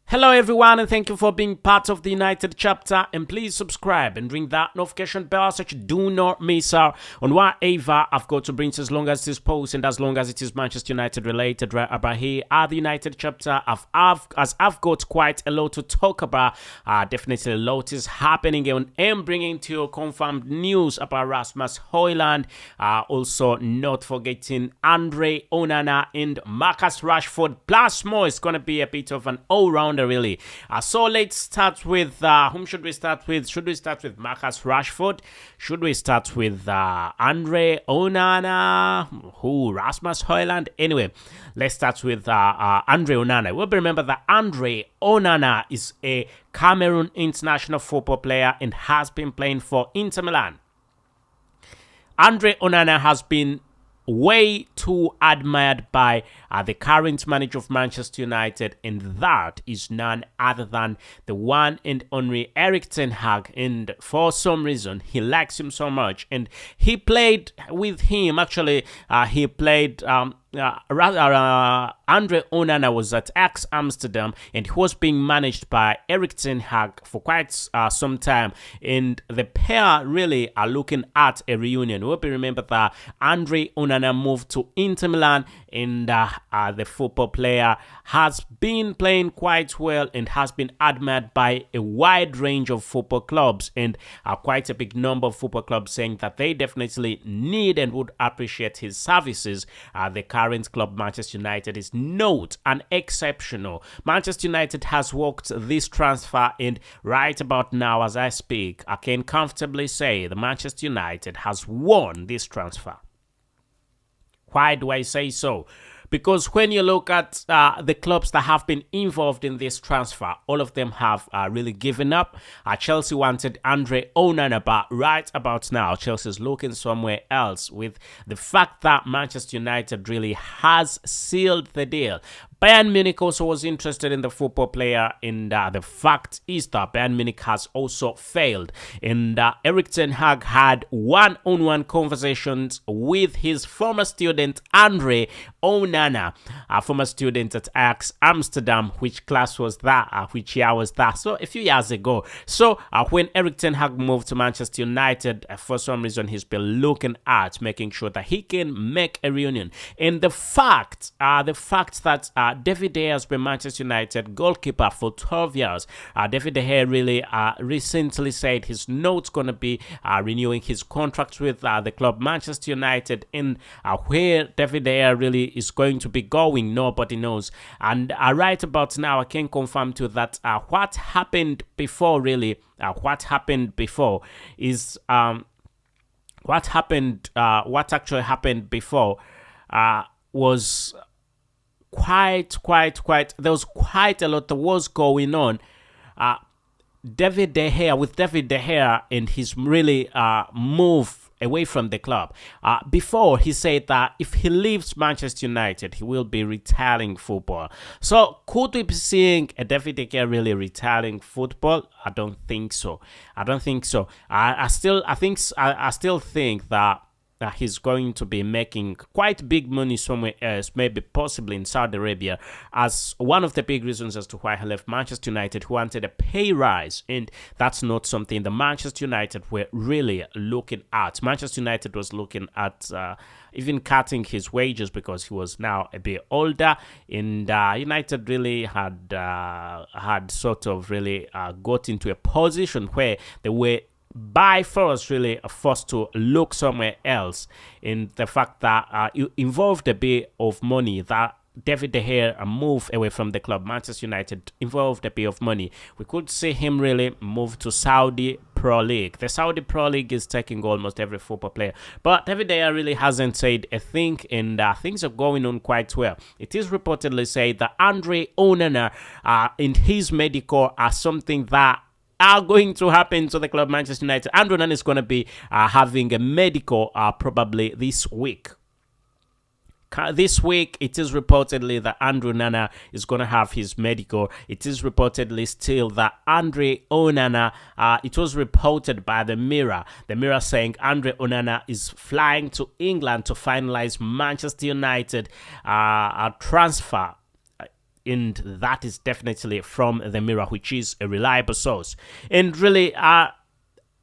Hello everyone, and thank you for being part of the United chapter, and please subscribe and ring that notification bell so you do not miss out on whatever I've got to bring as long as this post and as long as it is Manchester United related right about here at the United chapter. I've got quite a lot to talk about. Definitely a lot is happening, and I'm bringing to you confirmed news about Rasmus Hojlund. Also not forgetting Andre Onana and Marcus Rashford plus more. It's going to be a bit of an all-round really. So let's start with whom should we start with? Should we start with Marcus Rashford? Should we start with Andre Onana? Rasmus Hojlund? Anyway, let's start with Andre Onana. We'll remember that Andre Onana is a Cameroon international football player and has been playing for Inter Milan. Andre Onana has been way too admired by the current manager of Manchester United, and that is none other than the one and only Erik ten Hag. And for some reason, he likes him so much, and he played with him. Actually, he played. Andre Onana was at Ajax Amsterdam, and he was being managed by Erik ten Hag for quite some time, and the pair really are looking at a reunion. We hope you remember that Andre Onana moved to Inter Milan, and the football player has been playing quite well and has been admired by a wide range of football clubs, and quite a big number of football clubs saying that they definitely need and would appreciate his services. The current club, Manchester United, is not an exceptional. Manchester United has worked this transfer, and right about now as I speak, I can comfortably say the Manchester United has won this transfer. Why do I say so? Because when you look at the clubs that have been involved in this transfer, all of them have really given up. Chelsea wanted Andre Onana, but right about now, Chelsea is looking somewhere else, with the fact that Manchester United really has sealed the deal. Bayern Munich also was interested in the football player, and the fact is that Bayern Munich has also failed. And Erik ten Hag had one-on-one conversations with his former student Andre Onana, a former student at Ajax Amsterdam. Which class was that? Which year was that? So a few years ago. So when Erik ten Hag moved to Manchester United, for some reason he's been looking at making sure that he can make a reunion. And the fact that David De Gea has been Manchester United goalkeeper for 12 years. David De Gea really recently said he's not going to be renewing his contract with the club Manchester United, and where David De Gea really is going to be going, nobody knows. And right about now, I can confirm to that what happened before really, what actually happened before was quite there was quite a lot that was going on. David De Gea and his really move away from the club. Before, he said that if he leaves Manchester United, he will be retiring football. So could we be seeing a David De Gea really retiring football? I don't think so. I still think that he's going to be making quite big money somewhere else, maybe possibly in Saudi Arabia, as one of the big reasons as to why he left Manchester United, who wanted a pay rise, and that's not something the Manchester United were really looking at. Manchester United was looking at even cutting his wages because he was now a bit older, and United really had sort of really got into a position where they were by force really forced to look somewhere else. In the fact that it involved a bit of money, that David De Gea move away from the club Manchester United involved a bit of money. We could see him really move to Saudi Pro League. The Saudi Pro League is taking almost every football player, but David De Gea really hasn't said a thing, and things are going on quite well. It is reportedly said that Andre Onana and his medical are something that are going to happen to the club Manchester United. Andre Onana is going to be having a medical probably this week. This week, it is reportedly that Andre Onana is going to have his medical. It is reportedly still that Andre Onana, it was reported by the Mirror saying Andre Onana is flying to England to finalize Manchester United transfer and that is definitely from the Mirror, which is a reliable source. And really,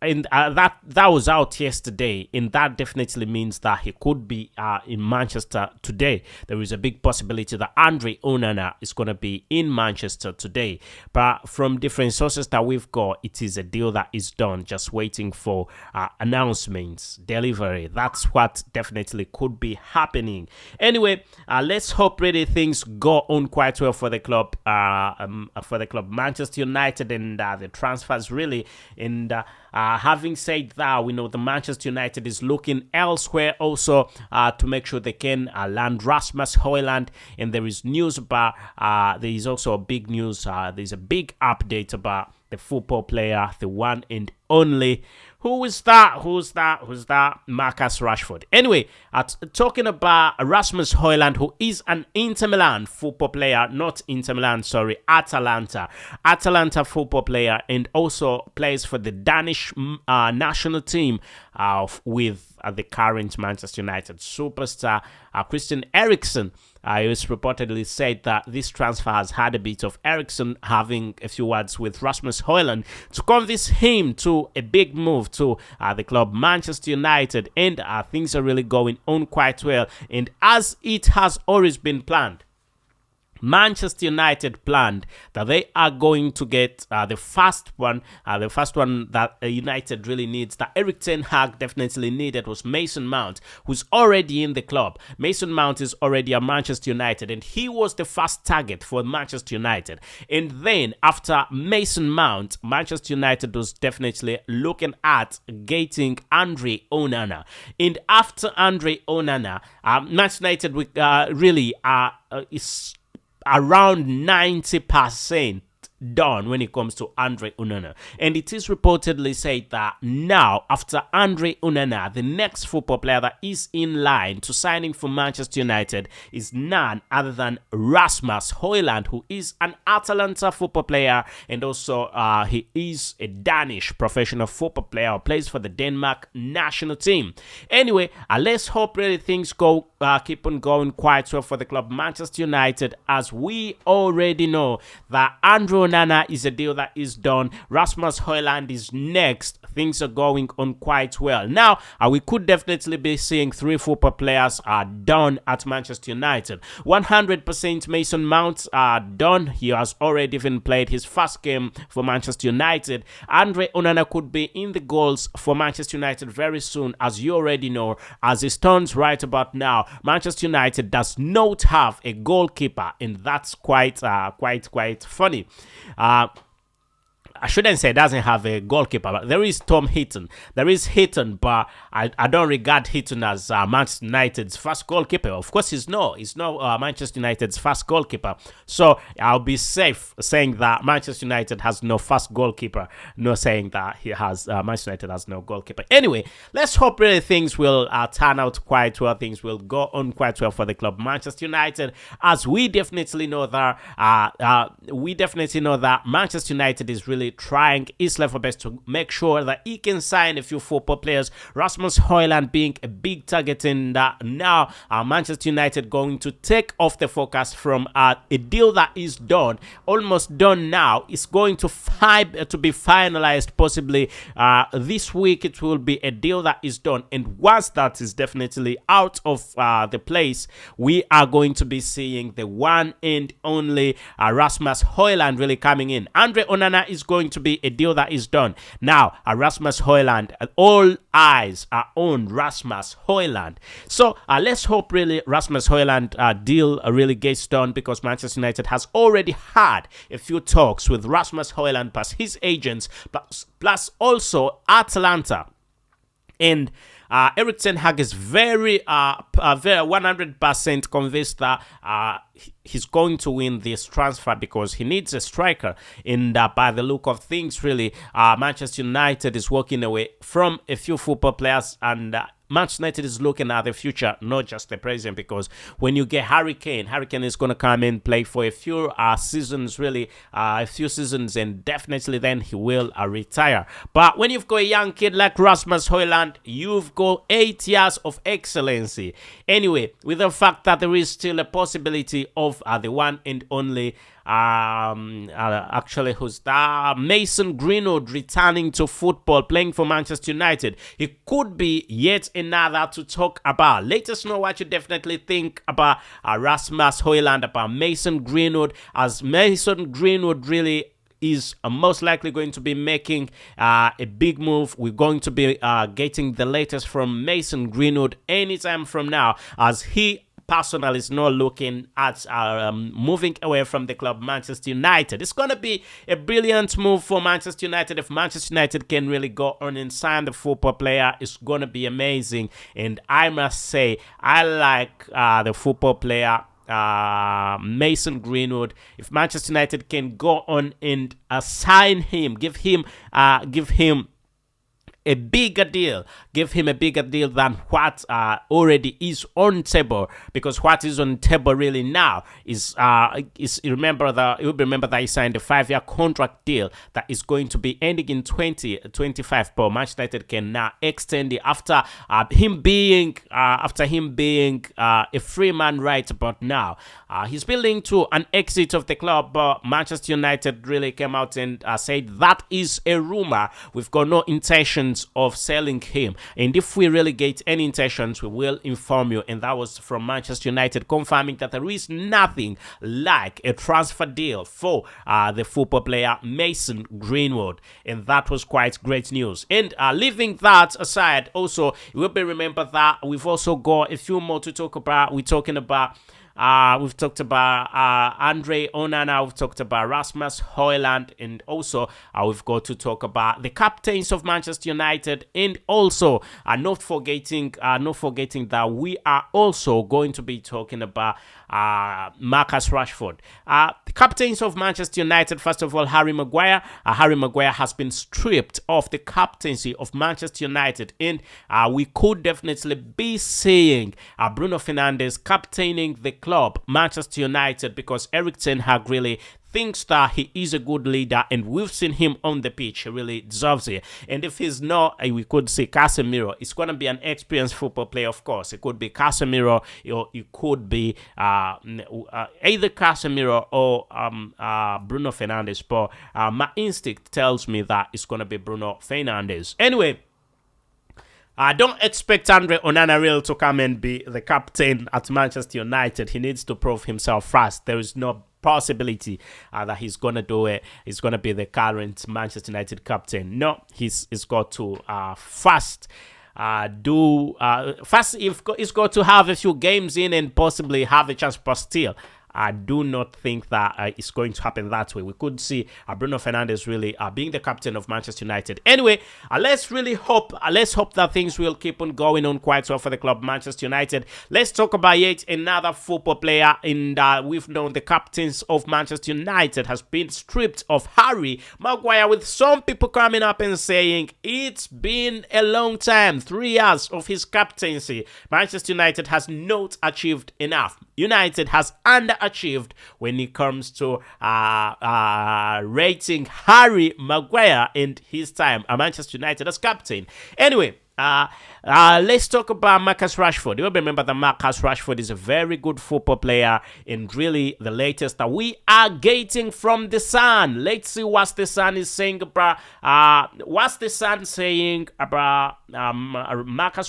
and that was out yesterday, and that definitely means that he could be in Manchester today. There is a big possibility that Andre Onana is going to be in Manchester today, but from different sources that we've got, it is a deal that is done, just waiting for announcements, delivery. That's what definitely could be happening. Anyway, let's hope really things go on quite well for the club, Manchester United, and the transfers really. And having said that, we know the Manchester United is looking elsewhere also to make sure they can land Rasmus Hojlund. And there is news about, there is also a big news, there's a big update about the football player, the one and only. Who's that? Marcus Rashford. Anyway, talking about Rasmus Hojlund, who is an Inter Milan football player, not Inter Milan, sorry, Atalanta football player, and also plays for the Danish national team with the current Manchester United superstar Christian Eriksen. It was reportedly said that this transfer has had a bit of Eriksen having a few words with Rasmus Hojlund to convince him to a big move to the club Manchester United, and things are really going on quite well. And as it has always been planned, Manchester United planned that they are going to get the first one that United really needs, that Erik ten Hag definitely needed, was Mason Mount, who's already in the club. Mason Mount is already at Manchester United, and he was the first target for Manchester United. And then after Mason Mount, Manchester United was definitely looking at getting Andre Onana. And after Andre Onana, Manchester United really is around 90% done when it comes to Andre Onana. And it is reportedly said that now, after Andre Onana, the next football player that is in line to signing for Manchester United is none other than Rasmus Hojlund, who is an Atalanta football player, and also he is a Danish professional football player who plays for the Denmark national team. Anyway, let's hope really things keep on going quite well for the club Manchester United, as we already know that Andre Onana is a deal that is done. Rasmus Hojlund is next. Things are going on quite well. Now, we could definitely be seeing 3 football players done at Manchester United. 100% Mason Mount done. He has already even played his first game for Manchester United. Andre Onana could be in the goals for Manchester United very soon, as you already know. As it stands right about now, Manchester United does not have a goalkeeper, and that's quite funny. I shouldn't say it doesn't have a goalkeeper, but there is Tom Heaton. There is Heaton, but I don't regard Heaton as Manchester United's first goalkeeper. Of course, he's not Manchester United's first goalkeeper. So I'll be safe saying that Manchester United has no first goalkeeper, not saying that Manchester United has no goalkeeper. Anyway, let's hope really things will turn out quite well. Things will go on quite well for the club Manchester United, as we definitely know that Manchester United is really trying its level best to make sure that he can sign a few football players. Rasmus Hojlund being a big target, in that now Manchester United going to take off the focus from a deal that is done, almost done now. It's going to be finalized possibly this week. It will be a deal that is done, and once that is definitely out of the place, we are going to be seeing the one and only Rasmus Hojlund really coming in. Andre Onana is going to be a deal that is done. Now, Rasmus Hojlund, all eyes are on Rasmus Hojlund. So let's hope really Rasmus Hojlund deal really gets done, because Manchester United has already had a few talks with Rasmus Hojlund plus his agents, plus also Atalanta. And Erik ten Hag is very 100% convinced that he's going to win this transfer, because he needs a striker. And by the look of things, really, Manchester United is walking away from a few football players, and Manchester United is looking at the future, not just the present, because when you get Harry Kane is going to come and play for a few seasons, really, a few seasons, and definitely then he will retire. But when you've got a young kid like Rasmus Hojlund, you've got 8 years of excellency. Anyway, with the fact that there is still a possibility of the one and only actually who's that Mason Greenwood returning to football, playing for Manchester United. It could be yet another to talk about. Let us know what you definitely think about Rasmus Hojlund, about Mason Greenwood, as Mason Greenwood really is most likely going to be making a big move. We're going to be getting the latest from Mason Greenwood anytime from now, as he personally is not looking at moving away from the club Manchester United. It's going to be a brilliant move for Manchester United. If Manchester United can really go on and sign the football player, it's going to be amazing. And I must say, I like the football player Mason Greenwood. If Manchester United can go on and sign him, give him a bigger deal, give him a bigger deal than what already is on table, because what is on table really now is you remember that he signed a 5-year contract deal that is going to be ending in 2025. But Manchester United can now extend it after him being a free man right about now. He's building to an exit of the club, but Manchester United really came out and said that is a rumor. We've got no intentions of selling him, and if we really get any intentions, we will inform you. And that was from Manchester United, confirming that there is nothing like a transfer deal for the football player Mason Greenwood, and that was quite great news. And leaving that aside, also you will be remember that we've also got a few more to talk about. We've talked about Andre Onana, we've talked about Rasmus Hojlund, and also we've got to talk about the captains of Manchester United, and also not forgetting that we are also going to be talking about Marcus Rashford. The captains of Manchester United, first of all, Harry Maguire. Harry Maguire has been stripped of the captaincy of Manchester United, and we could definitely be seeing Bruno Fernandes captaining the club Manchester United, because Erik ten Hag really thinks that he is a good leader, and we've seen him on the pitch. He really deserves it. And if he's not, we could say Casemiro. It's going to be an experienced football player, of course. It could be Casemiro, or it could be either Casemiro or Bruno Fernandes. But my instinct tells me that it's going to be Bruno Fernandes. Anyway, I don't expect Andre Onana really to come and be the captain at Manchester United. He needs to prove himself first. There is no possibility that he's going to do it. He's going to be the current Manchester United captain. No, he's got to first he's got to have a few games in and possibly have a chance, but still, I do not think that it's going to happen that way. We could see Bruno Fernandes really being the captain of Manchester United. Anyway, let's hope that things will keep on going on quite well for the club Manchester United. Let's talk about yet another football player, and we've known the captains of Manchester United has been stripped of Harry Maguire, with some people coming up and saying it's been a long time, 3 years of his captaincy. Manchester United has not achieved enough. United has underachieved when it comes to rating Harry Maguire and his time at Manchester United as captain. Anyway, let's talk about Marcus Rashford. You remember that Marcus Rashford is a very good football player, and really the latest that we are getting from the Sun. Let's see what the Sun is saying about Marcus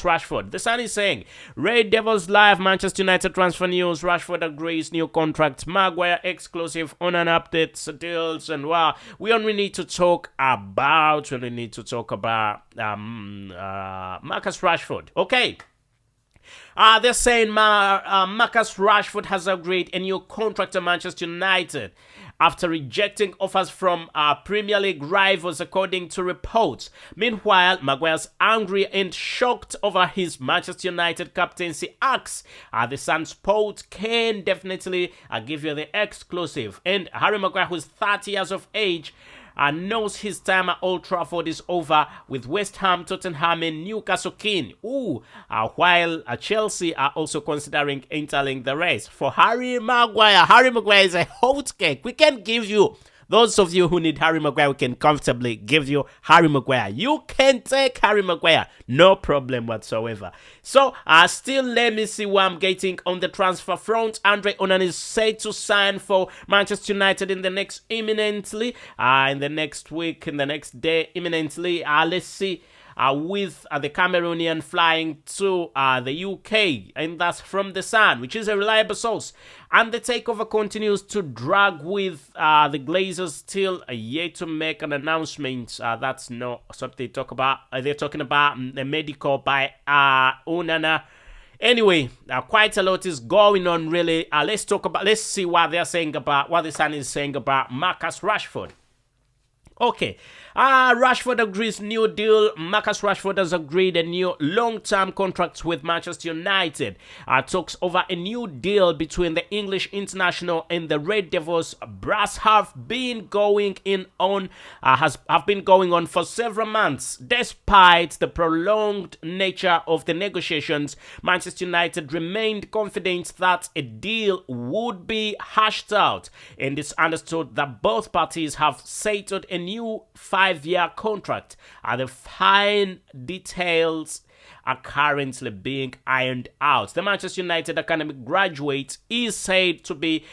Rashford. The Sun is saying, Red Devils Live, Manchester United transfer news. Rashford agrees new contract. Maguire exclusive on an updates deals, and we only need to talk about Marcus Rashford. Okay. They're saying Marcus Rashford has agreed a new contract to Manchester United after rejecting offers from Premier League rivals, according to reports. Meanwhile, Maguire's angry and shocked over his Manchester United captaincy acts. The Sun Sport can definitely give you the exclusive. And Harry Maguire, who's 30 years of age, knows his time at Old Trafford is over, with West Ham, Tottenham, and Newcastle keen. While Chelsea are also considering entering the race for Harry Maguire. Harry Maguire is a hot cake. We can give you. Those of you who need Harry Maguire, we can comfortably give you Harry Maguire. You can take Harry Maguire. No problem whatsoever. So, still let me see what I'm getting on the transfer front. Andre Onana is said to sign for Manchester United in the next imminently. In the next week, in the next day, imminently. Let's see. With the Cameroonian flying to the UK, and that's from The Sun, which is a reliable source. And the takeover continues to drag, with the Glazers still yet to make an announcement. That's not something they talk about. They're talking about the medical by Onana. Anyway, quite a lot is going on, really. Let's see what they're saying about what The Sun is saying about Marcus Rashford. Okay, Rashford agrees new deal. Marcus Rashford has agreed a new long-term contract with Manchester United. Talks over a new deal between the English international and the Red Devils brass have been going on for several months. Despite the prolonged nature of the negotiations, Manchester United remained confident that a deal would be hashed out, and it's understood that both parties have settled a new 5-year contract. The fine details are currently being ironed out. The Manchester United academy graduate is said to be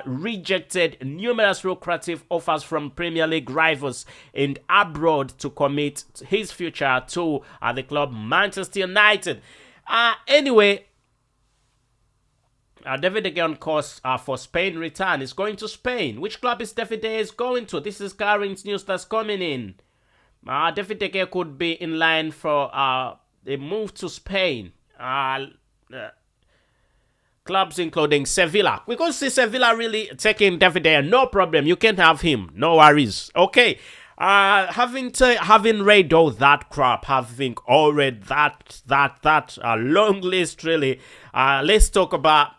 rejected numerous lucrative offers from Premier League rivals and abroad to commit his future to the club Manchester United. Anyway, David De Gea on course for Spain return. Is going to Spain. Which club is David De Gea going to? This is current news that's coming in. David De Gea could be in line for a move to Spain. Clubs including Sevilla. We could see Sevilla really taking David De Gea. No problem. You can have him. No worries. Okay. Having read all that crap, having all read that long list, really, let's talk about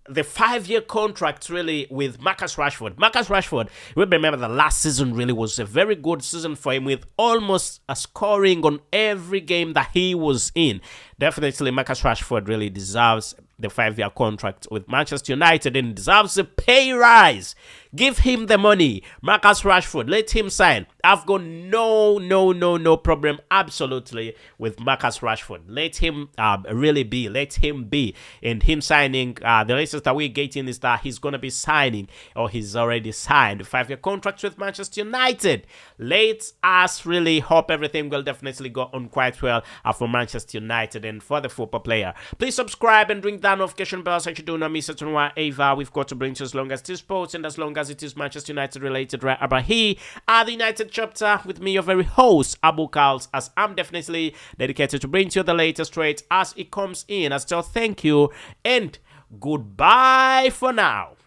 the 5-year contract, really, with Marcus Rashford. Marcus Rashford, we remember the last season really was a very good season for him, with almost scoring on every game that he was in. Definitely, Marcus Rashford really deserves the 5-year contract with Manchester United and deserves a pay rise. Give him the money. Marcus Rashford, let him sign. I've got no problem absolutely with Marcus Rashford. Let him really be. Let him be. And him signing, the latest that we're getting is that he's going to be signing, or he's already signed, a 5-year contract with Manchester United. Let us really hope everything will definitely go on quite well for Manchester United and for the football player. Please subscribe and ring that notification bell so you do not miss it on whatever we've got to bring to, as long as it is sports and as long as it is Manchester United related, right about here at the United chapter, with me, your very host, Abu KALS, as I'm definitely dedicated to bring to you the latest trade as it comes in. I still thank you and goodbye for now.